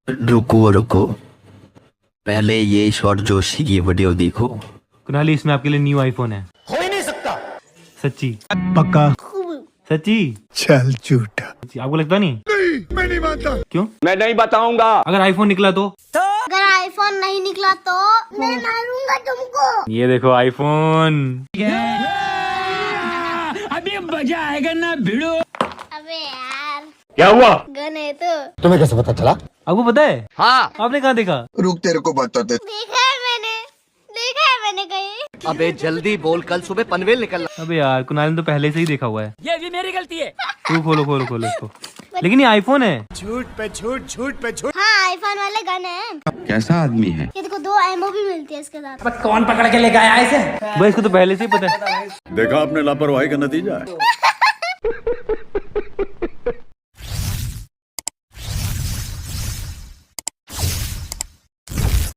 रुको रुको, पहले ये शॉर्ट जोशी की वीडियो देखो। कुणाली, इसमें आपके लिए न्यू आईफोन है। हो ही नहीं सकता। सच्ची? पक्का? सच्ची? चल झूठा। आपको लगता नहीं? मैं नहीं मानता। क्यों? मैं नहीं बताऊंगा। अगर आईफोन निकला तो? अगर आईफोन नहीं निकला तो मैं मारूंगा तुमको। ये देखो आईफोन। अभी मजा आएगा ना भिड़ो। अबे यार, क्या हुआ? गन है तो तुम्हें कैसे पता चला? आपको पता है? हाँ। आपने कहाँ देखा? रुक, तेरे को बताते। देखा है मैंने कहीं। अबे जल्दी बोल, कल सुबह पनवेल निकलना। अबे यार, कुणाल ने तो पहले से ही देखा हुआ है। ये भी मेरी गलती है। तू खोलो इसको। लेकिन ये आईफोन है। झूठ पे झूठ, झूठ पे झूठ। हाँ, आईफोन वाले गन है। कैसा आदमी है? ये देखो 2 एमओ भी मिलती है इसके साथ। कौन पकड़ के ले गया ऐसे? भाई इसको तो पहले से ही पता है। देखा आपने लापरवाही का नतीजा है।